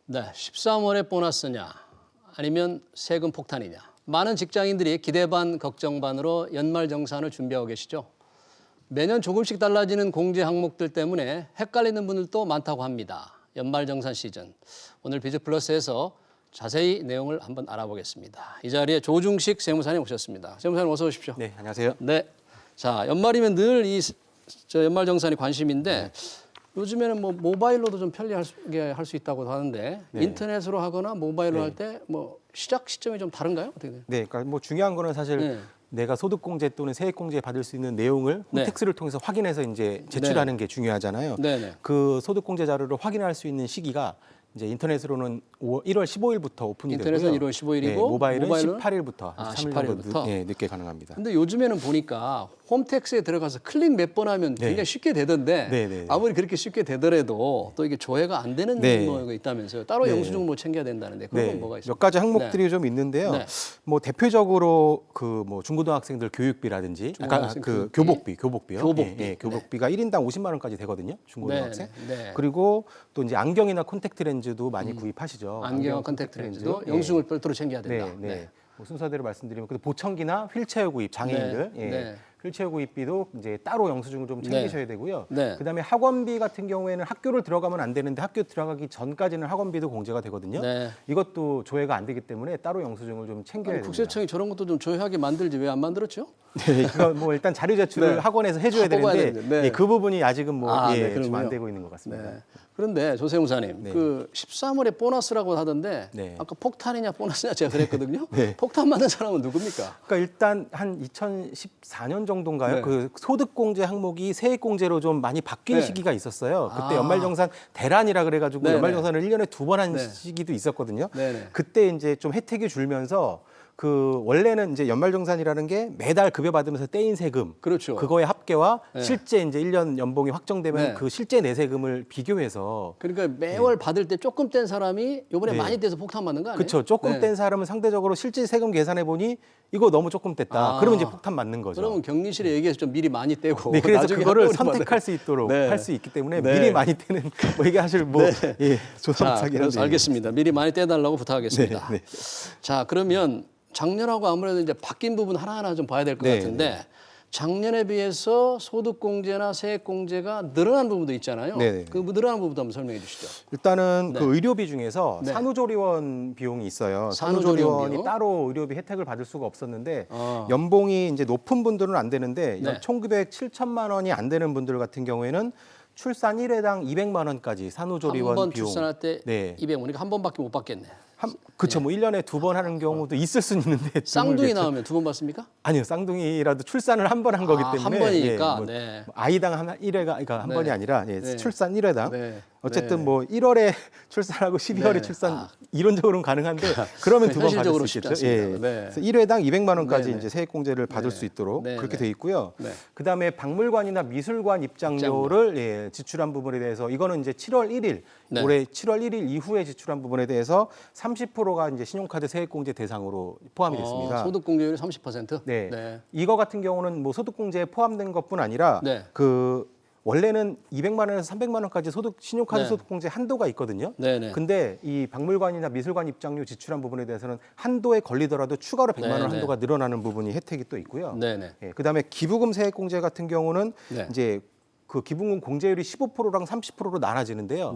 네, 13월에 보너스냐 아니면 세금 폭탄이냐. 많은 직장인들이 기대 반 걱정 반으로 연말정산을 준비하고 계시죠. 매년 조금씩 달라지는 공제 항목들 때문에 헷갈리는 분들도 많다고 합니다. 연말정산 시즌. 오늘 비즈플러스에서 자세히 내용을 한번 알아보겠습니다. 이 자리에 조중식 세무사님 오셨습니다. 세무사님 어서 오십시오. 네, 안녕하세요. 네. 자, 연말이면 늘 이 연말정산이 관심인데 요즘에는 뭐 모바일로도 좀 편리하게 할 수 있다고 하는데 인터넷으로 하거나 모바일로 할 때 뭐 시작 시점이 좀 다른가요? 어떻게 돼요? 네, 그러니까 뭐 중요한 거는 사실 내가 소득공제 또는 세액공제 받을 수 있는 내용을 홈택스를 통해서 확인해서 이제 제출하는 게 중요하잖아요. 네네. 그 소득공제 자료를 확인할 수 있는 시기가 이제 인터넷으로는 1월 15일부터 오픈이 되고요. 인터넷은 1월 15일이고 네, 모바일은 18일부터 3일 18일부터? 정도 늦게 가능합니다. 근데 요즘에는 보니까 홈택스에 들어가서 클릭 몇 번 하면 굉장히 쉽게 되던데 네. 아무리 그렇게 쉽게 되더라도 또 이게 조회가 안 되는 뭐가 있다면서요. 따로 영수증 뭐 챙겨야 된다는데 그건 네, 뭐가 있어요? 몇 가지 항목들이 좀 있는데요. 네. 뭐 대표적으로 그 뭐 중고등학생들 교육비라든지 중고등학생 그 교육비? 교복비요. 교복비. 예, 교복비가 1인당 50만 원까지 되거든요. 중고등학생. 네. 그리고 또 이제 안경이나 콘택트 렌즈도 많이 구입하시죠. 안경과 컨택트 렌즈도 영수증을 별도로 챙겨야 된다. 네. 뭐 순서대로 말씀드리면 그 보청기나 휠체어 구입 장애인들 휠체어 구입비도 이제 따로 영수증을 좀 챙기셔야 되고요. 그다음에 학원비 같은 경우에는 학교를 들어가면 안 되는데 학교 들어가기 전까지는 학원비도 공제가 되거든요. 이것도 조회가 안 되기 때문에 따로 영수증을 좀 챙겨야 됩니다. 국세청이 저런 것도 좀 조회하게 만들지 왜 안 만들었죠? 네, 이거 뭐 일단 자료 제출을 학원에서 해줘야 되는데 그 부분이 아직은 뭐 좀 안 되고 있는 것 같습니다. 그런데 조세무사님, 그 13월에 보너스라고 하던데 아까 폭탄이냐 보너스냐 제가 그랬거든요. 폭탄 맞는 사람은 누굽니까? 그러니까 일단 한 2014년 정도인가요? 그 소득공제 항목이 세액공제로 좀 많이 바뀐 시기가 있었어요. 그때 연말정산 대란이라 그래가지고 연말정산을 1년에 2번 한 시기도 있었거든요. 그때 이제 좀 혜택이 줄면서 그 원래는 이제 연말정산이라는 게 매달 급여 받으면서 떼인 세금, 그렇죠. 그거의 합계와 실제 이제 1년 연봉이 확정되면 그 실제 내세금을 비교해서 그러니까 매월 받을 때 조금 뗀 사람이 이번에 많이 떼서 폭탄 맞는 거 아니에요? 그렇죠. 조금 뗀 사람은 상대적으로 실제 세금 계산해 보니 이거 너무 조금 뗐다. 그러면 이제 폭탄 맞는 거죠. 그러면 격리실에 얘기해서 좀 미리 많이 떼고 그래서 그거를 선택할 수 있도록 할 수 있기 때문에 미리 많이 떼는 뭐 이게 사실 뭐 조삼사긴 한데. 알겠습니다. 미리 많이 떼달라고 부탁하겠습니다. 자, 그러면 작년하고 아무래도 이제 바뀐 부분 하나하나 좀 봐야 될 것 같은데 작년에 비해서 소득공제나 세액공제가 늘어난 부분도 있잖아요. 그 늘어난 부분도 한번 설명해 주시죠. 일단은 그 의료비 중에서 산후조리원 비용이 있어요. 산후조리원이 따로 의료비 혜택을 받을 수가 없었는데 연봉이 이제 높은 분들은 안 되는데 1,907천만 원이 안 되는 분들 같은 경우에는 출산 1회당 200만 원까지 산후조리원 한 번 비용. 출산할 때 200만 원. 그러니까 한 번밖에 못 받겠네. 그렇죠. 뭐 1년에 2번 하는 경우도 있을 수는 있는데 쌍둥이 나오면 2번 받습니까? 아니요. 쌍둥이라도 출산을 한 번 한 거기 때문에 한 번이니까 뭐 아이당 한 1회가 그러니까 한 번이 아니라 출산 1회당 어쨌든 뭐 1월에 출산하고 12월에 출산 이론적으로는 가능한데 그러면 2번 받을 수 있겠죠. 그래서 1회당 200만 원까지 이제 세액공제를 받을 수 있도록 그렇게 돼 있고요. 그다음에 박물관이나 미술관 입장료를 지출한 부분에 대해서 이거는 이제 7월 1일 올해 7월 1일 이후에 지출한 부분에 대해서 30%가 이제 신용카드 세액공제 대상으로 포함이 됐습니다. 소득공제율이 30%? 이거 같은 경우는 뭐 소득공제에 포함된 것뿐 아니라 그 원래는 200만 원에서 300만 원까지 신용카드 소득공제 한도가 있거든요. 근데 이 박물관이나 미술관 입장료 지출한 부분에 대해서는 한도에 걸리더라도 추가로 100만 원 한도가 늘어나는 부분이 혜택이 또 있고요. 그다음에 기부금 세액공제 같은 경우는 이제 그 기부금 공제율이 15%랑 30%로 나눠지는데요.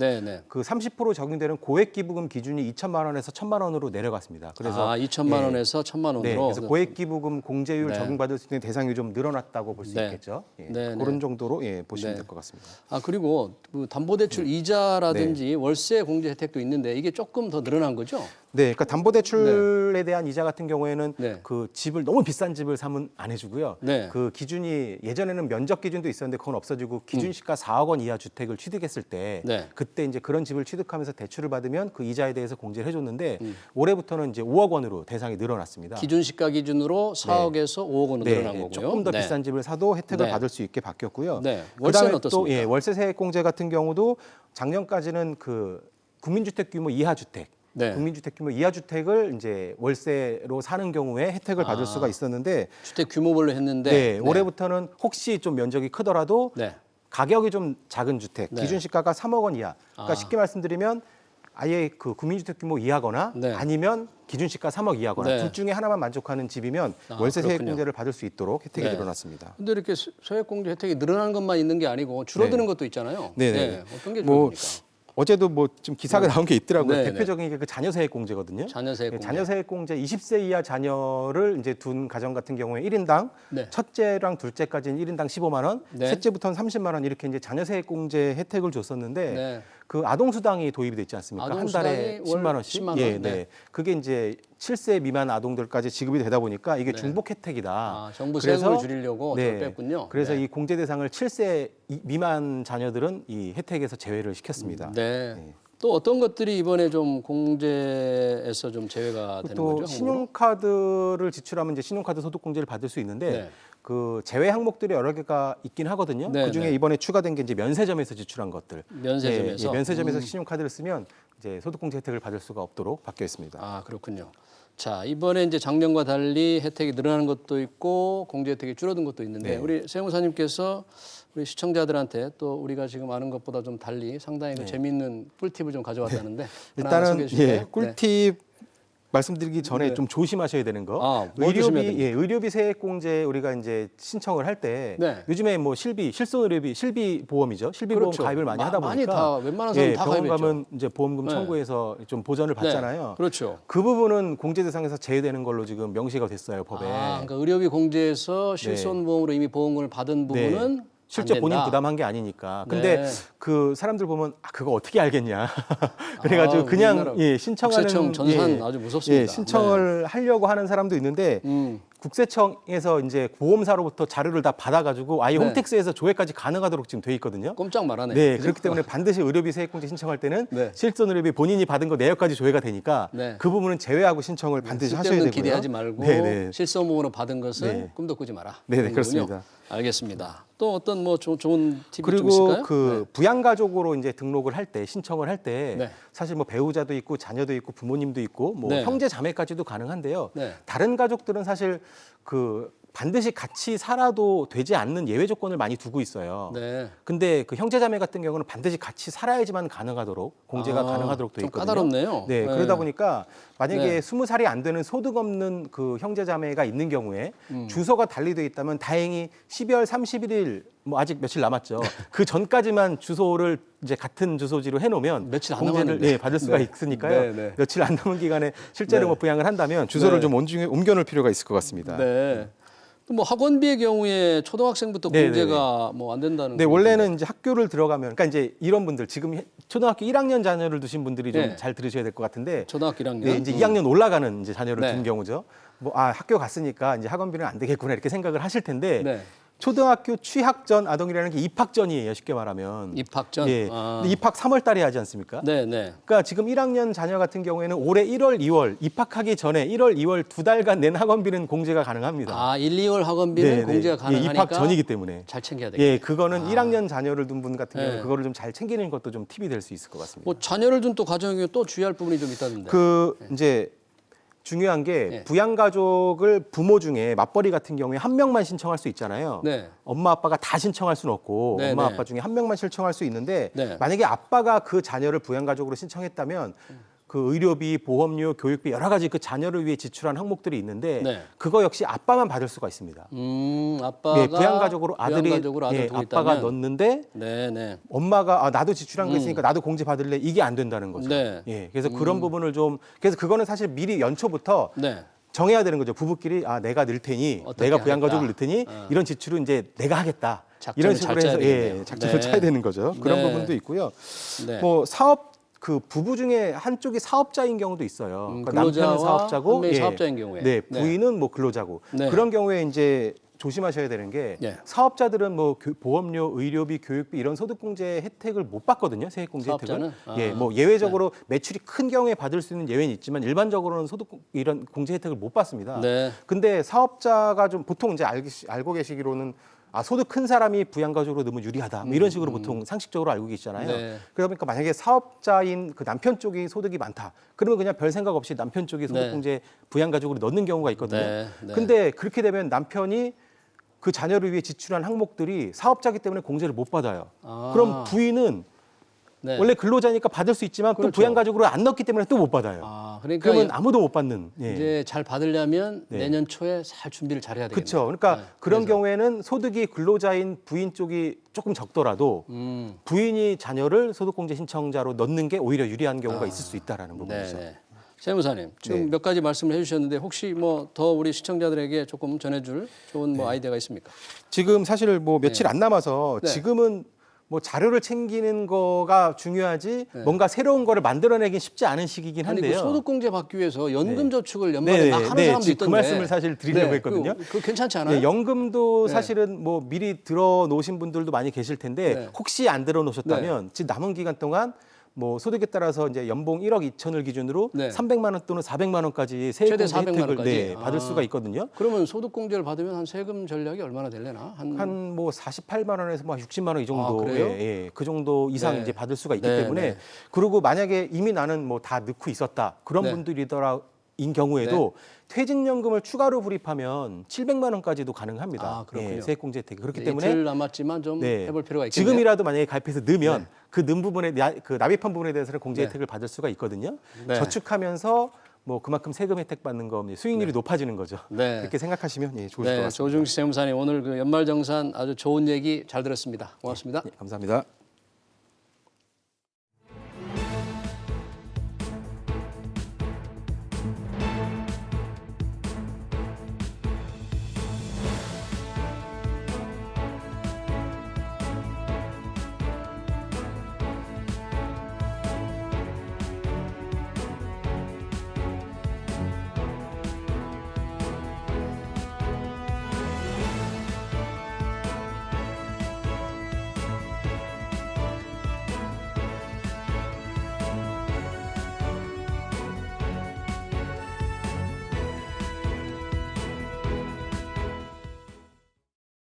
그 30% 적용되는 고액 기부금 기준이 2천만 원에서 1천만 원으로 내려갔습니다. 그래서 2천만 원에서 1천만 원으로. 그래서 고액 기부금 공제율 적용받을 수 있는 대상이 좀 늘어났다고 볼 수 있겠죠. 그런 정도로 보시면 될 것 같습니다. 그리고 그 담보대출 이자라든지 월세 공제 혜택도 있는데 이게 조금 더 늘어난 거죠? 그러니까 담보대출에 대한 이자 같은 경우에는 그 집을 너무 비싼 집을 사면 안 해주고요. 그 기준이 예전에는 면적 기준도 있었는데 그건 없어지고 기준 시가 4억 원 이하 주택을 취득했을 때 그때 이제 그런 집을 취득하면서 대출을 받으면 그 이자에 대해서 공제를 해줬는데 올해부터는 이제 5억 원으로 대상이 늘어났습니다. 기준 시가 기준으로 4억에서 5억 원으로 늘어난 거고요. 조금 더 비싼 집을 사도 혜택을 받을 수 있게 바뀌었고요. 월세는 또 어떻습니까? 월세 세액 공제 같은 경우도 작년까지는 그 국민주택 규모 이하 주택 국민주택 규모 이하 주택을 이제 월세로 사는 경우에 혜택을 받을 수가 있었는데 주택 규모별로 했는데 올해부터는 혹시 좀 면적이 크더라도 가격이 좀 작은 주택 기준 시가가 3억 원 이하. 그러니까 쉽게 말씀드리면 아예 그 국민주택 규모 이하거나 네. 아니면 기준시가 3억 이하거나 네. 둘 중에 하나만 만족하는 집이면 월세 세액 그렇군요. 공제를 받을 수 있도록 혜택이 네. 늘어났습니다. 근데 이렇게 세액공제 혜택이 늘어나는 것만 있는 게 아니고 줄어드는 것도 있잖아요. 네네. 어떤 게 뭐 줄어듭니까? 어제도 뭐 좀 기사가 나온 게 있더라고요. 네, 네. 대표적인 게 그 자녀세액 공제거든요. 자녀세액 공제. 자녀세액 공제 20세 이하 자녀를 이제 둔 가정 같은 경우에 1인당 네. 첫째랑 둘째까지는 1인당 15만 원, 네. 셋째부터는 30만 원 이렇게 이제 자녀세액 공제 혜택을 줬었는데 네. 그 아동수당이 도입이 됐지 않습니까? 한 달에 아동수당이 10만 원씩. 10만 원. 예, 네. 네. 그게 이제 7세 미만 아동들까지 지급이 되다 보니까 이게 네. 중복 혜택이다. 아, 정부 그래서 세금을 줄이려고 네. 저를 뺐군요. 그래서 네. 이 공제 대상을 7세 미만 자녀들은 이 혜택에서 제외를 시켰습니다. 네. 네. 또 어떤 것들이 이번에 좀 공제에서 좀 제외가 되는 또 거죠? 항목으로? 신용카드를 지출하면 이제 신용카드 소득 공제를 받을 수 있는데 네. 그 제외 항목들이 여러 개가 있긴 하거든요. 네, 그 중에 네. 이번에 추가된 게 이제 면세점에서 지출한 것들. 면세점에서? 면세점에서 신용카드를 쓰면 이제 소득 공제 혜택을 받을 수가 없도록 바뀌어 있습니다. 아, 그렇군요. 자, 이번에 이제 작년과 달리 혜택이 늘어나는 것도 있고 공제 혜택이 줄어든 것도 있는데 네. 우리 세무사님께서 우리 시청자들한테 또 우리가 지금 아는 것보다 좀 달리 상당히 그 재미있는 꿀팁을 좀 가져왔다는데 하나 소개해 일단은 주실까요? 예, 꿀팁 말씀드리기 전에 네. 좀 조심하셔야 되는 거. 아, 뭘 조심해야 됩니까? 의료비 세액 공제 우리가 이제 신청을 할 때 네. 요즘에 뭐 실손 의료비, 실비 보험이죠. 실비 보험 그렇죠. 가입을 많이 하다 보니까 많이 다 웬만한 사람 다 병원 가입했죠. 가면 이제 보험금 네. 청구해서 좀 보전을 받잖아요. 네, 그렇죠. 그 부분은 공제 대상에서 제외되는 걸로 지금 명시가 됐어요, 법에. 아, 그러니까 의료비 공제에서 실손보험으로 이미 보험금을 받은 부분은 실제 안 본인 된다. 부담한 게 아니니까. 근데 네. 그 사람들 보면 아, 그거 어떻게 알겠냐. 그래가지고 우리나라 그냥 신청하는 국세청 전산 아주 무섭습니다. 신청을 하려고 하는 사람도 있는데 국세청에서 이제 보험사로부터 자료를 다 받아가지고 아예 네. 홈택스에서 조회까지 가능하도록 지금 돼 있거든요. 꼼짝 말하네. 네, 그죠? 그렇기 때문에 반드시 의료비 세액공제 신청할 때는 네. 실손 의료비 본인이 받은 거 내역까지 조회가 되니까 네. 그 부분은 제외하고 신청을 반드시 하셔야 쓸데없는 되고요. 기대하지 말고 네. 실손보험으로 받은 것은 네. 꿈도 꾸지 마라. 네, 그런 그렇습니다. 거군요. 알겠습니다. 또 어떤 뭐 좋은 팁이 좀 그리고 있을까요? 그 부양가족으로 이제 등록을 할 때 신청을 할 때 네. 사실 뭐 배우자도 있고 자녀도 있고 부모님도 있고 뭐 네. 형제 자매까지도 가능한데요. 네. 다른 가족들은 사실 그 반드시 같이 살아도 되지 않는 예외 조건을 많이 두고 있어요. 네. 근데 그 형제 자매 같은 경우는 반드시 같이 살아야지만 가능하도록 공제가 가능하도록 돼 좀 있거든요. 까다롭네요. 네, 그러다 보니까 만약에 네. 20살이 안 되는 소득 없는 그 형제 자매가 있는 경우에 주소가 달리돼 있다면 다행히 12월 31일 뭐 아직 며칠 남았죠. 그 전까지만 주소를 이제 같은 주소지로 해놓으면 며칠 안 공제를 남았는데. 받을 수가 네. 있으니까요. 네, 네. 며칠 안 남은 기간에 실제로 네. 뭐 부양을 한다면 주소를 네. 좀 옮겨놓을 필요가 있을 것 같습니다. 네. 또 뭐 학원비의 경우에 초등학생부터 네, 공제가 뭐 안 된다는 네, 거 원래는 이제 학교를 들어가면, 그러니까 이제 이런 분들 지금 초등학교 1학년 자녀를 두신 분들이 좀 네. 잘 들으셔야 될 것 같은데, 초등학교 1학년. 네, 이제 2학년 올라가는 이제 자녀를 네. 둔 경우죠. 뭐 학교 갔으니까 이제 학원비는 안 되겠구나 이렇게 생각을 하실 텐데, 네. 초등학교 취학 전 아동이라는 게 입학 전이에요, 쉽게 말하면. 입학 전. 예. 아. 근데 입학 3월 달에 하지 않습니까? 네, 네. 그러니까 지금 1학년 자녀 같은 경우에는 올해 1월, 2월 입학하기 전에 1월, 2월 두 달간 낸 학원비는 공제가 가능합니다. 아, 1, 2월 학원비는 네, 네. 공제가 예, 가능하니까 입학 전이기 때문에. 잘 챙겨야 되겠네요. 예, 그거는 1학년 자녀를 둔 분 같은 경우는 네. 그거를 좀 잘 챙기는 것도 좀 팁이 될 수 있을 것 같습니다. 뭐 자녀를 둔 또 가정에 또 주의할 부분이 좀 있다던데. 이제 중요한 게 네. 부양가족을 부모 중에 맞벌이 같은 경우에 한 명만 신청할 수 있잖아요. 네. 엄마 아빠가 다 신청할 수는 없고 네, 엄마 네. 아빠 중에 한 명만 신청할 수 있는데 네. 만약에 아빠가 그 자녀를 부양가족으로 신청했다면 그 의료비, 보험료, 교육비 여러 가지 그 자녀를 위해 지출한 항목들이 있는데 네. 그거 역시 아빠만 받을 수가 있습니다. 아빠가 예, 부양가족으로 아들이 부양가족으로 아들 예, 두고 아빠가 있다면? 넣는데 네, 네. 엄마가 나도 지출한 거 있으니까 나도 공제 받을래 이게 안 된다는 거죠. 네. 예, 그래서 그런 부분을 좀 그래서 그거는 사실 미리 연초부터 네. 정해야 되는 거죠. 부부끼리 내가 늘 테니 어떻게 내가 부양가족을 하겠다. 넣을 테니 이런 지출은 이제 내가 하겠다. 작전을 이런 식으로 잘 해서 짜야 되겠네요. 작전을 네. 짜야 되는 거죠. 그런 네. 부분도 있고요. 네. 뭐 사업 그 부부 중에 한쪽이 사업자인 경우도 있어요. 그러니까 근로자와 남편은 사업자고 한 명이 사업자인 경우에. 네, 네. 부인은 뭐 근로자고 네. 그런 경우에 이제 조심하셔야 되는 게 네. 사업자들은 뭐 보험료, 의료비, 교육비 이런 소득공제 혜택을 못 받거든요. 세액공제 사업자는? 혜택을. 예, 뭐 예외적으로 매출이 큰 경우에 받을 수 있는 예외는 있지만 일반적으로는 이런 공제 혜택을 못 받습니다. 네. 근데 사업자가 좀 보통 이제 알고 계시기로는 소득 큰 사람이 부양가족으로 넣으면 유리하다. 뭐 이런 식으로 보통 상식적으로 알고 계시잖아요. 네. 그러다 보니까 만약에 사업자인 그 남편 쪽이 소득이 많다. 그러면 그냥 별 생각 없이 남편 쪽이 소득공제 부양가족으로 넣는 경우가 있거든요. 네. 네. 근데 그렇게 되면 남편이 그 자녀를 위해 지출한 항목들이 사업자기 때문에 공제를 못 받아요. 아. 그럼 부인은 네. 원래 근로자니까 받을 수 있지만 그렇죠. 또 부양가족으로 안 넣었기 때문에 또 못 받아요. 아, 그러니까 그러면 아무도 못 받는. 예. 이제 잘 받으려면 내년 초에 잘 준비를 잘해야 되겠네요. 그렇죠. 그러니까 그런 경우에는 소득이 근로자인 부인 쪽이 조금 적더라도 부인이 자녀를 소득공제 신청자로 넣는 게 오히려 유리한 경우가 있을 수 있다라는 부분이죠. 네. 세무사님, 지금 몇 가지 말씀을 해주셨는데 혹시 뭐 더 우리 시청자들에게 조금 전해줄 좋은 뭐 아이디어가 있습니까? 지금 사실 뭐 며칠 안 남아서 지금은 뭐 자료를 챙기는 거가 중요하지 뭔가 새로운 거를 만들어내긴 쉽지 않은 시기긴 한데요. 아니, 그 소득공제 받기 위해서 연금저축을 연말에 막 하는 사람도 있던데. 그 말씀을 사실 드리려고 했거든요. 그거 괜찮지 않아요? 네, 연금도 사실은 뭐 미리 들어 놓으신 분들도 많이 계실 텐데 혹시 안 들어 놓으셨다면 지금 남은 기간 동안 뭐 소득에 따라서 이제 연봉 1억 2천을 기준으로 300만 원 또는 400만 원까지 세액 공제 혜택을 받을 수가 있거든요. 그러면 소득공제를 받으면 한 세금 전략이 얼마나 되려나? 한 뭐 48만 원에서 뭐 60만 원 이 정도, 그 정도 이상 이제 받을 수가 있기 때문에 그리고 만약에 이미 나는 뭐 다 넣고 있었다 그런 분들인 경우에도 퇴직연금을 추가로 불입하면 700만 원까지도 가능합니다. 세액 공제 혜택이 그렇기 때문에 이틀 남았지만 좀 해볼 필요가 있겠네요. 지금이라도 만약에 가입해서 넣으면 그 넣은 부분에 그 납입한 부분에 대해서는 공제 혜택을 받을 수가 있거든요. 저축하면서 뭐 그만큼 세금 혜택 받는 거 수익률이 높아지는 거죠. 그렇게 생각하시면 좋으실 것 같습니다. 조중식 세무사님 오늘 그 연말정산 아주 좋은 얘기 잘 들었습니다. 고맙습니다. 감사합니다.